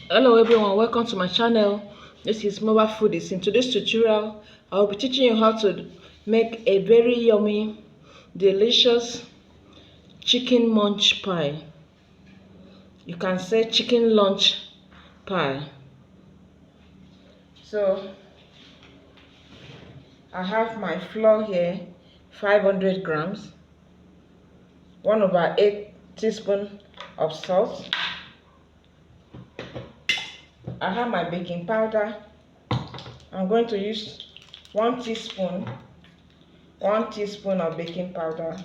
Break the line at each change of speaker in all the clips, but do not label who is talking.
Hello everyone, welcome to my channel. This is MOVA Foodies. In today's tutorial, I will be teaching you how to make a very yummy, delicious chicken munch pie. You can say chicken lunch pie. So, I have my flour here, 500 grams, 1/8 teaspoon of salt. I have my baking powder. I'm going to use 1 teaspoon of baking powder.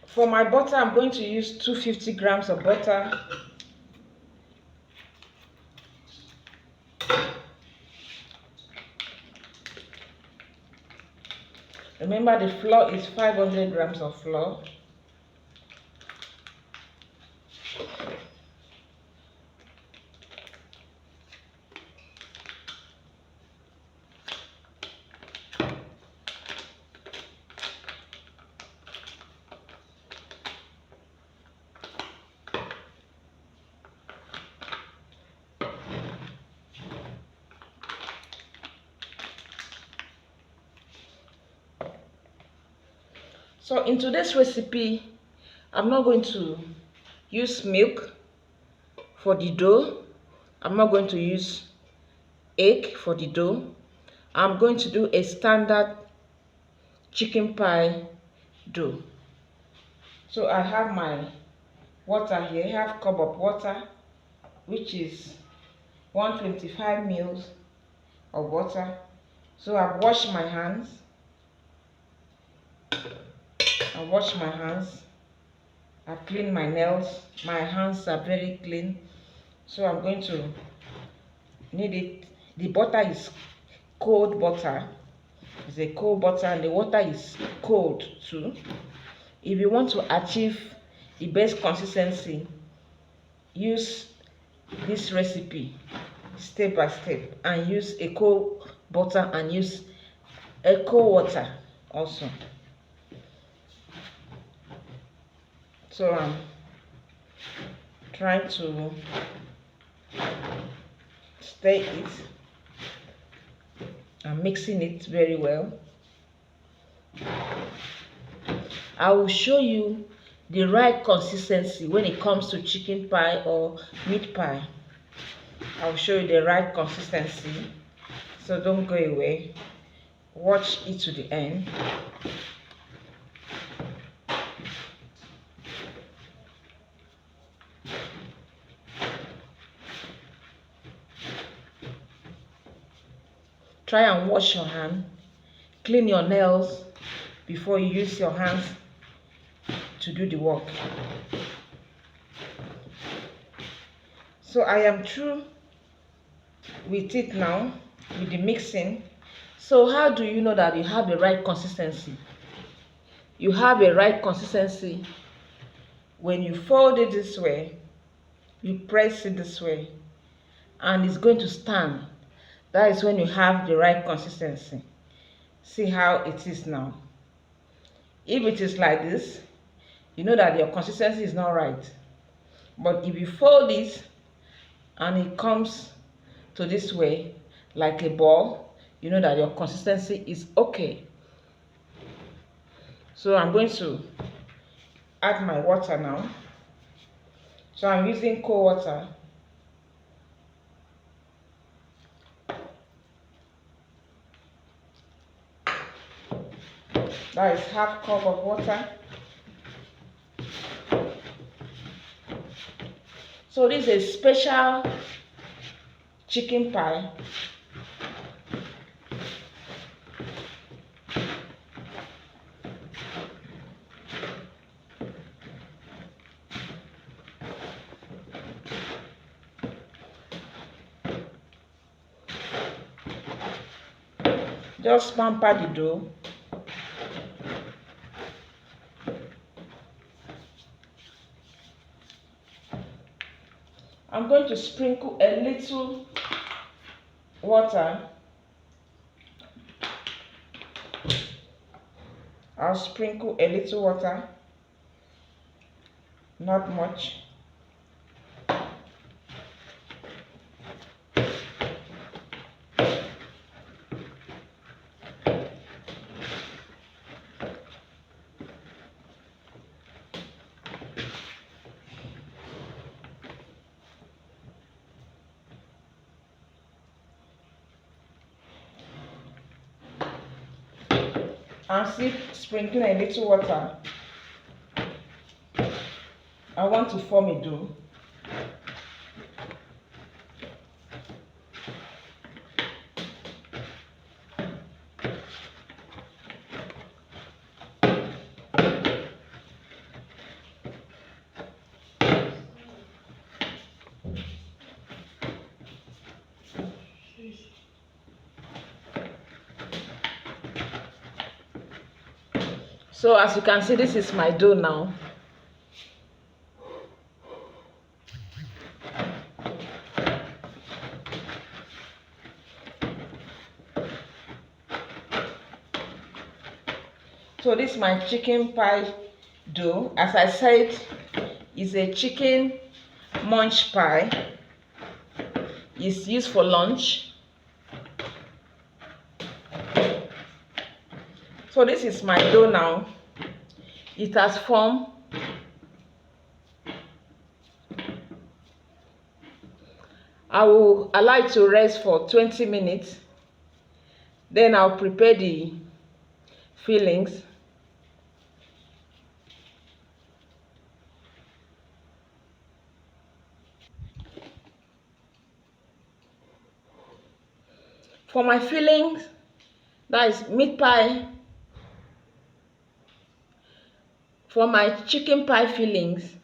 For my butter, I'm going to use 250 grams of butter. Remember, the flour is 500 grams of flour. So in today's recipe, I'm not going to use milk for the dough. I'm not going to use egg for the dough. I'm going to do a standard chicken pie dough. So I have my water here. I have a cup of water, which is 125 ml of water. So I've washed my hands. I've cleaned my nails. My hands are very clean. So I'm going to knead it. The butter is cold butter. It's a cold butter and the water is cold too. If you want to achieve the best consistency, use this recipe step by step and use a cold butter and use a cold water also. So I'm trying to stir it. I'm mixing it very well. I will show you the right consistency when it comes to chicken pie or meat pie. I'll show you the right consistency, so don't go away. Watch it to the end. Try and wash your hand. Clean your nails before you use your hands to do the work. So I am through with it now, with the mixing. So how do you know that you have the right consistency? You have a right consistency when you fold it this way, you press it this way, and it's going to stand. That is when you have the right consistency. See how it is now. If it is like this, you know that your consistency is not right. But if you fold it and it comes to this way like a ball, you know that your consistency is okay. So I'm going to add my water now. So I'm using cold water. That is half cup of water. So this is a special chicken pie. Just pamper the dough. I'm going to sprinkle a little water I'll sprinkle a little water, not much. I'm still sprinkling a little water. I want to form a dough. So as you can see, this is my dough now. So this is my chicken pie dough. As I said, it's a chicken munch pie. It's used for lunch. So this is my dough now. It has formed. I will allow it to rest for 20 minutes. Then I'll prepare the fillings. For my fillings, that is meat pie. For my chicken pie fillings,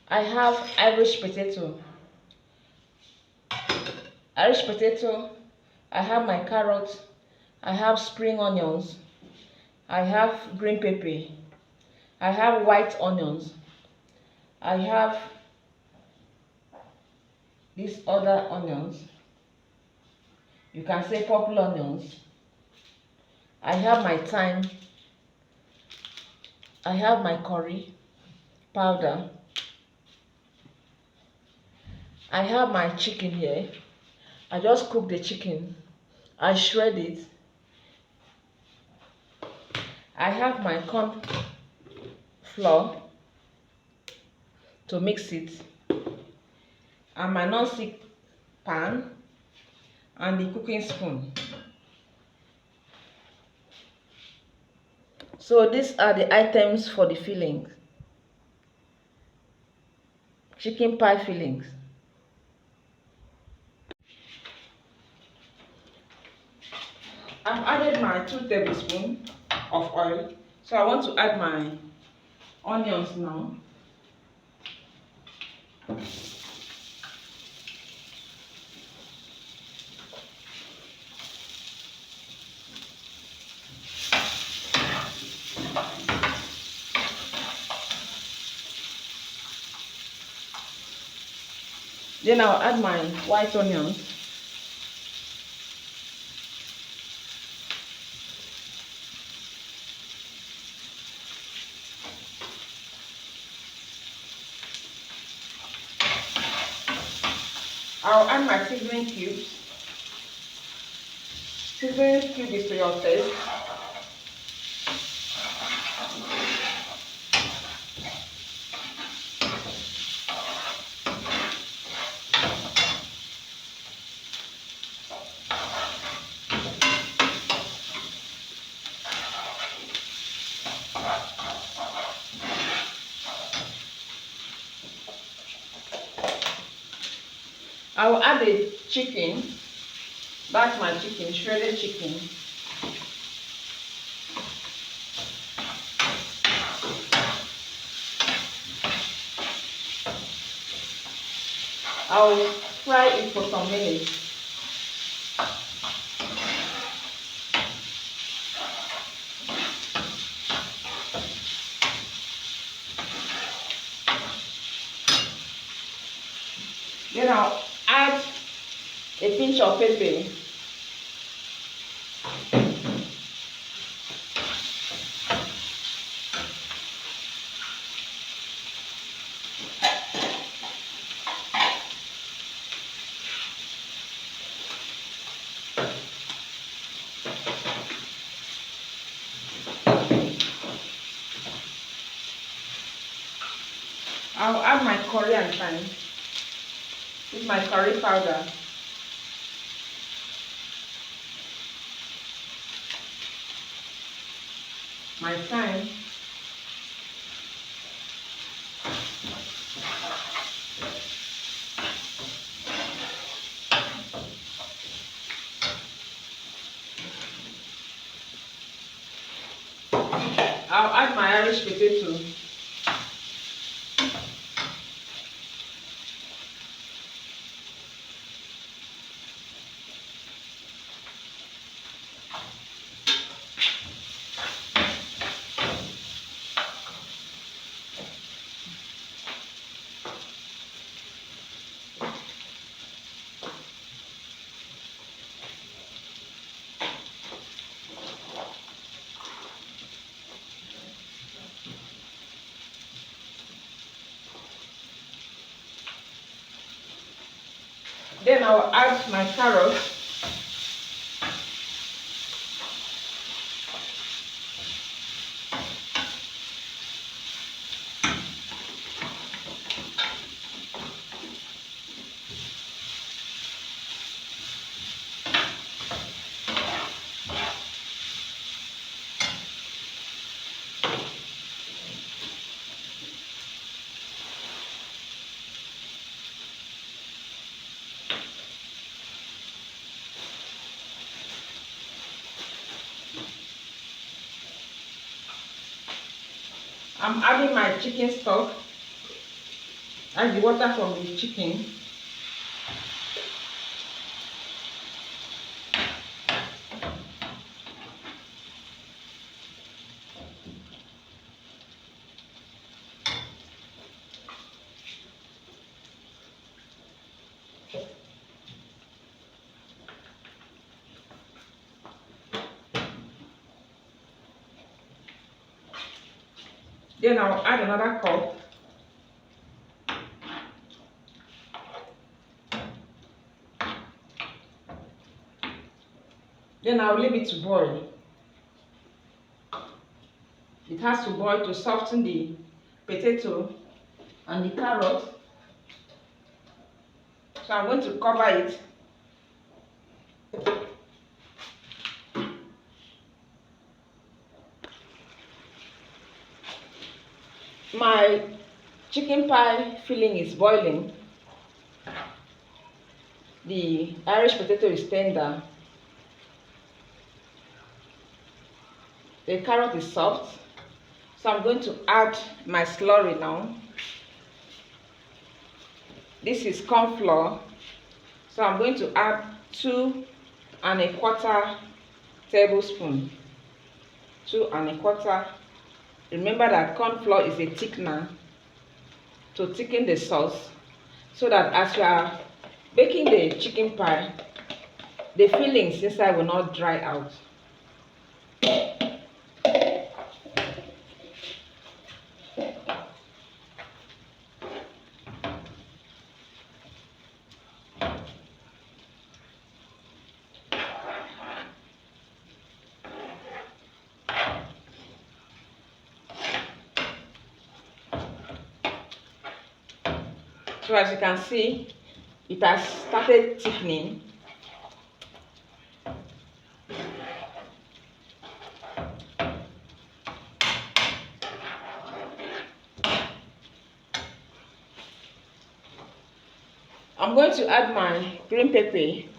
I have Irish potato. I have my carrots, I have spring onions, I have green pepper, I have white onions, I have these other onions. You can say purple onions. I have my thyme. I have my curry powder. I have my chicken here. I just cook the chicken. I shred it. I have my corn flour to mix it, and my non-stick pan and the cooking spoon. So these are the items for the fillings. Chicken pie fillings. I've added my 2 tablespoons of oil. So I want to add my onions now. Then I'll add my white onions. I'll add my seasoning cubes. Seasoning cube is to your taste. I will add the chicken. That's my chicken, shredded chicken. I will fry it for some minutes. Then I'll add a pinch of pepper. I'll add my curry and thyme with my curry powder. My thyme. I'll add my Irish potato. Then I'll add my carrots. I'm adding my chicken stock and the water from the chicken. Then I'll add another cup. Then I'll leave it to boil. It has to boil to soften the potato and the carrot. So I'm going to cover it. My chicken pie filling is boiling. The Irish potato is tender. The carrot is soft. So I'm going to add my slurry now. This is corn flour. So I'm going to add 2¼ tablespoon. 2¼ Remember that corn flour is a thickener to thicken the sauce, so that as you are baking the chicken pie, the fillings inside will not dry out. So as you can see, it has started thickening. I'm going to add my green pepper.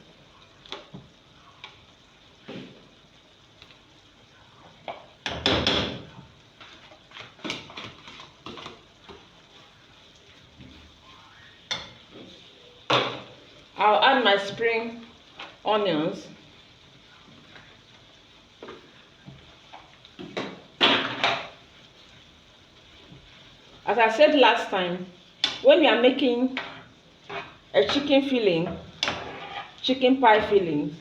I'll add my spring onions. As I said last time, when we are making a chicken filling, chicken pie filling,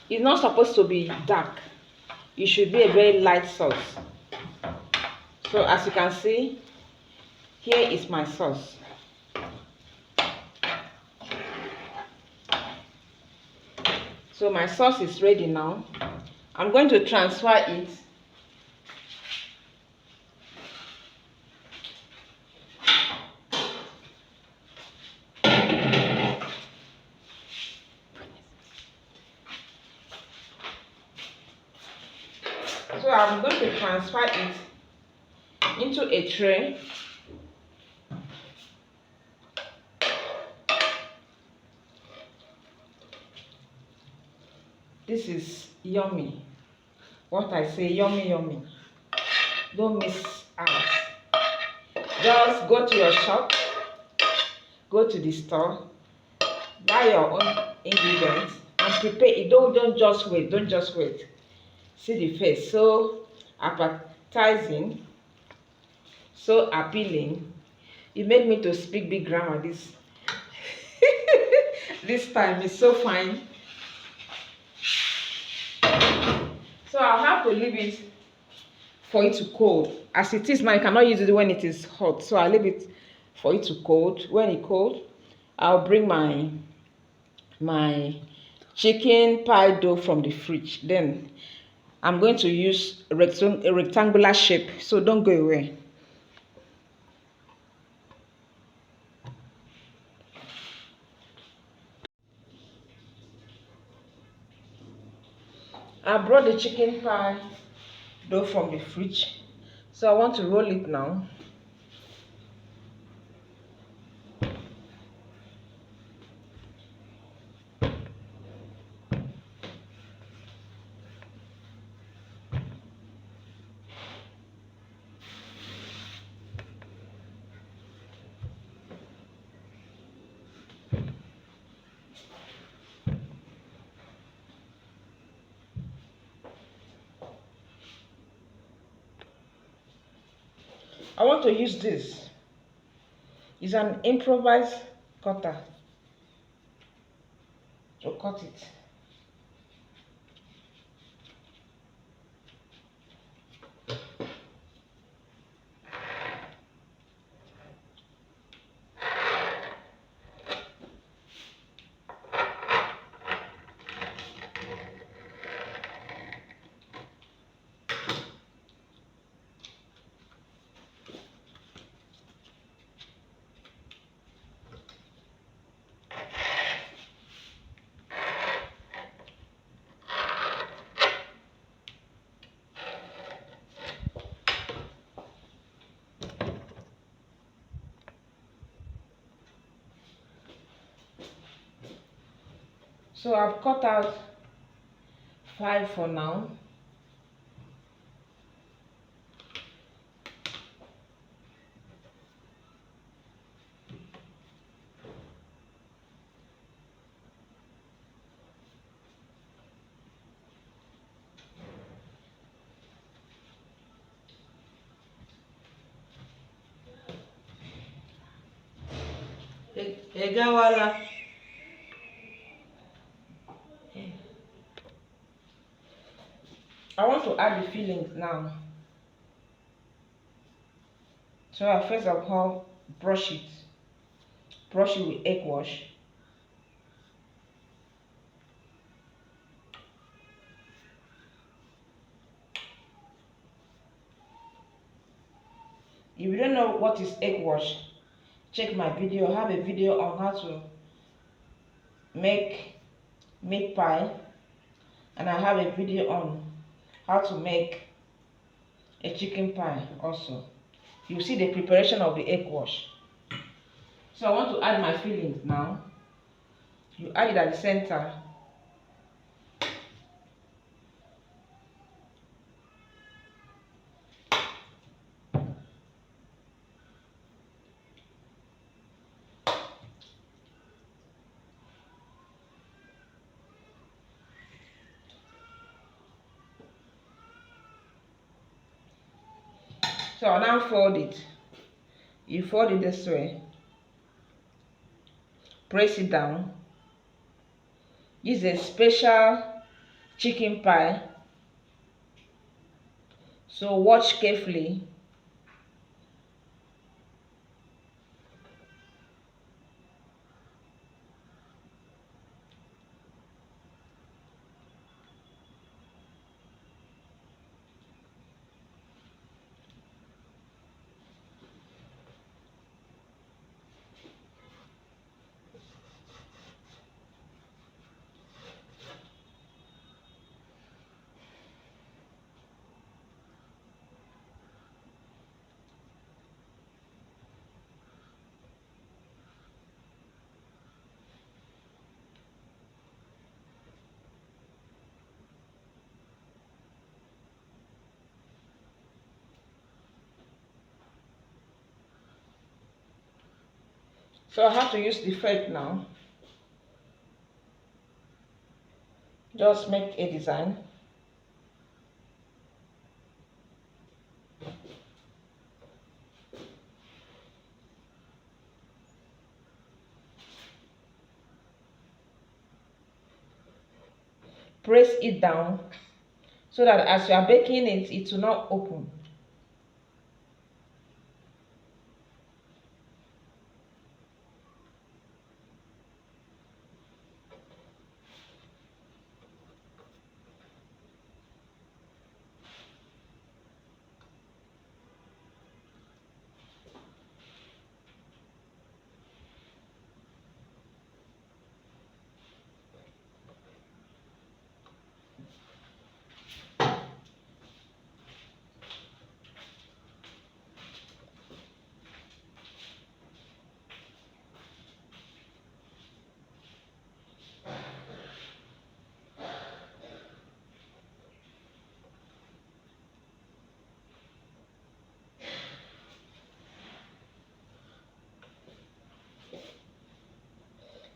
it's not supposed to be dark. It should be a very light sauce. So as you can see, here is my sauce. So my sauce is ready now. I'm going to transfer it So I'm going to transfer it into a tray. This is yummy. What I say, yummy, yummy. Don't miss out. Just go to your shop, go to the store, buy your own ingredients and prepare it. Don't just wait. Don't just wait. See the face, so appetizing, so appealing. It made me to speak big grammar this this time. It's so fine. So I'll have to leave it for it to cold. As it is now, you cannot use it when it is hot. So I'll leave it for it to cold. When it cold, I'll bring my chicken pie dough from the fridge. Then I'm going to use a rectangular shape, so don't go away. I brought the chicken pie dough from the fridge, so I want to roll it now. I want to use this. It's an improvised cutter to cut it. So I've cut out 5 for now. Egawala. I want to add the fillings now. So I first of all brush it. Brush it with egg wash. If you don't know what is egg wash, check my video. I have a video on how to make meat pie, and I have a video on how to make a chicken pie also. You see the preparation of the egg wash. So I want to add my fillings now. You add it at the center. So I'll now fold it. You fold it this way. Press it down. This is a special chicken pie. So watch carefully. So I have to use the thread now. Just make a design. Press it down so that as you are baking it, it will not open.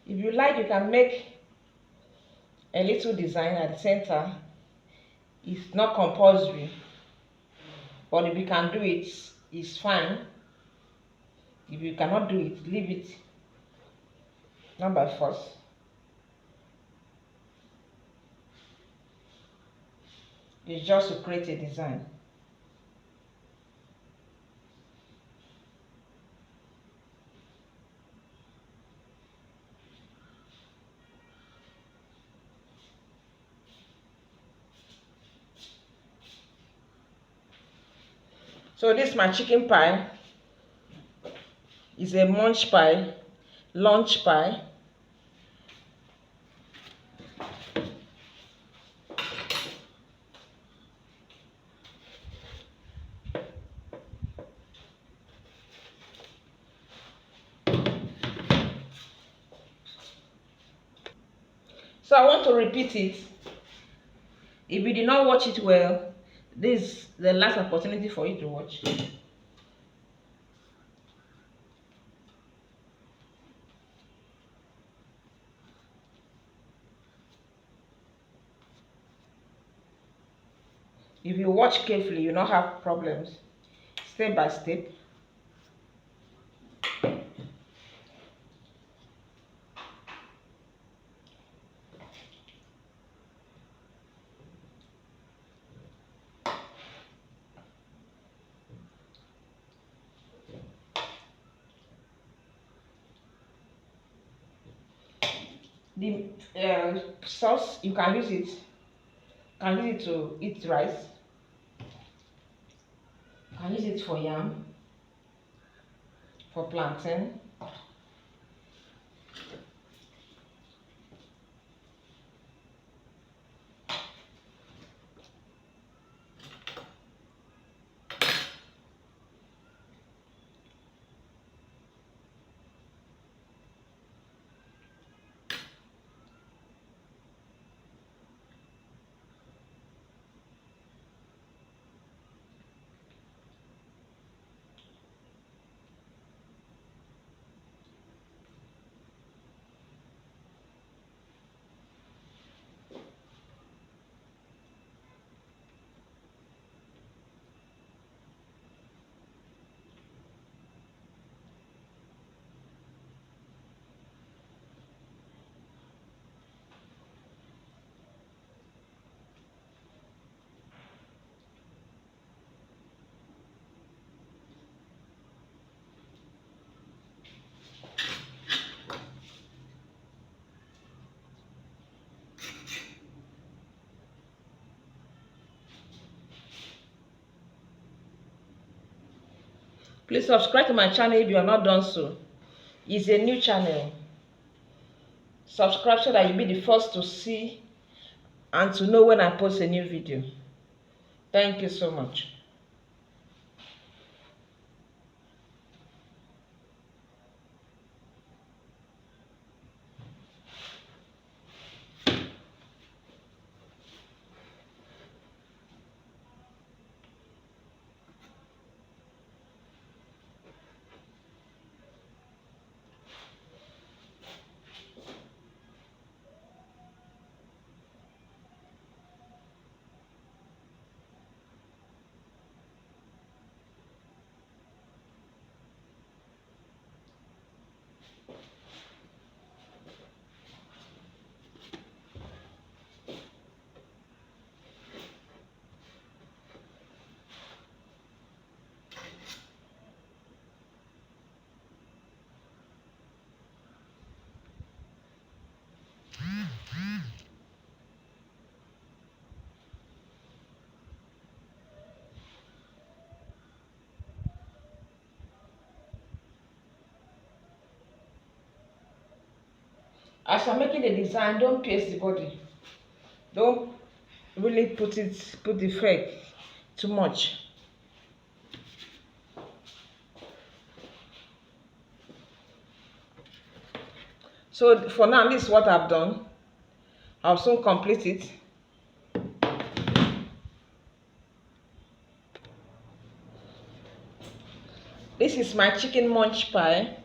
If you like, you can make a little design at the center. It's not compulsory, but if you can do it, it's fine. If you cannot do it, leave it. Not by force. It's just to create a design. So this my chicken pie. It's a munch pie, lunch pie. So I want to repeat it. If you did not watch it well, this is the last opportunity for you to watch. If you watch carefully, you don't have problems. Step by step. The sauce, you can use it. You can use it to eat rice. You can use it for yam, for plantain. Please subscribe to my channel if you have not done so. It's a new channel. Subscribe so that you'll be the first to see and to know when I post a new video. Thank you so much. As you're making the design, don't pierce the body. Don't really put the fake too much. So for now, this is what I've done. I'll soon complete it. This is my chicken munch pie.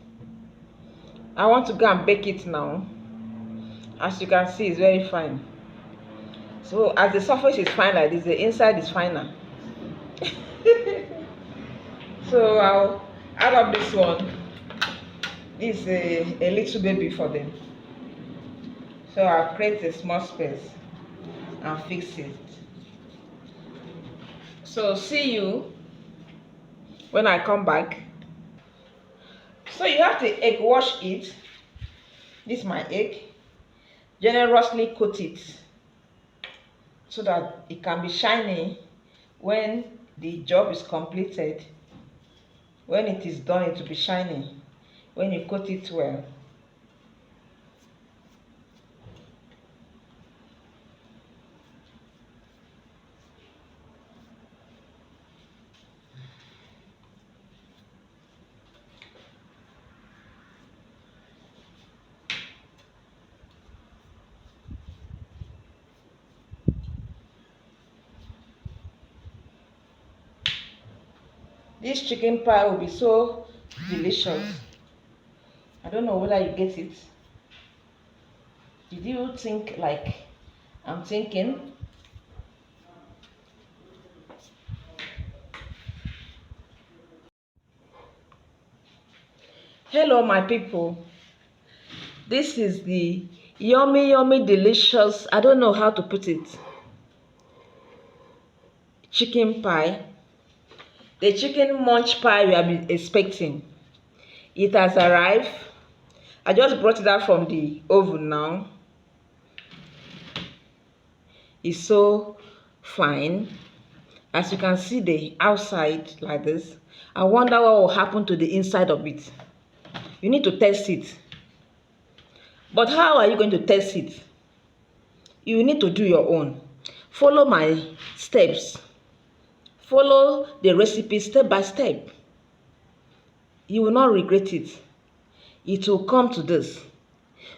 I want to go and bake it now. As you can see, it's very fine. So as the surface is fine like this, the inside is finer. So I'll add up this one. This is a little baby for them. So I'll create a small space and fix it. So see you when I come back. So you have to egg wash it. This is my egg. Generously coat it so that it can be shiny when the job is completed. When it is done, it will be shiny when you coat it well. This chicken pie will be so delicious. I don't know whether you get it. Did you think like I'm thinking? Hello my people. This is the yummy delicious, I don't know how to put it, chicken pie. The chicken munch pie we have been expecting. It has arrived. I just brought it out from the oven now. It's so fine. As you can see the outside like this. I wonder what will happen to the inside of it. You need to test it. But how are you going to test it? You need to do your own. Follow my steps. Follow the recipe step by step. You will not regret it. It will come to this.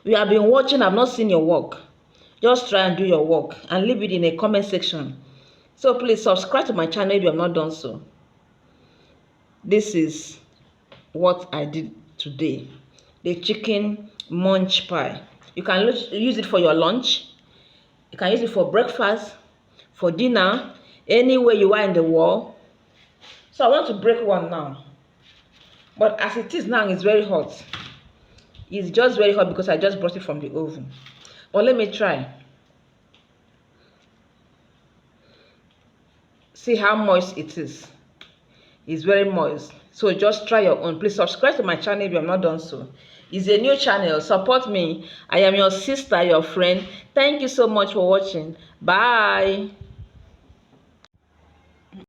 We have been watching, I've not seen your work. Just try and do your work and leave it in a comment section. So please subscribe to my channel if you have not done so. This is what I did today. The chicken munch pie. You can use it for your lunch. You can use it for breakfast, for dinner, anywhere you are in the world. So I want to break one now. But as it is now, it's very hot. It's just very hot because I just brought it from the oven. But let me try. See how moist it is. It's very moist. So just try your own. Please subscribe to my channel if you have not done so. It's a new channel. Support me. I am your sister, your friend. Thank you so much for watching. Bye.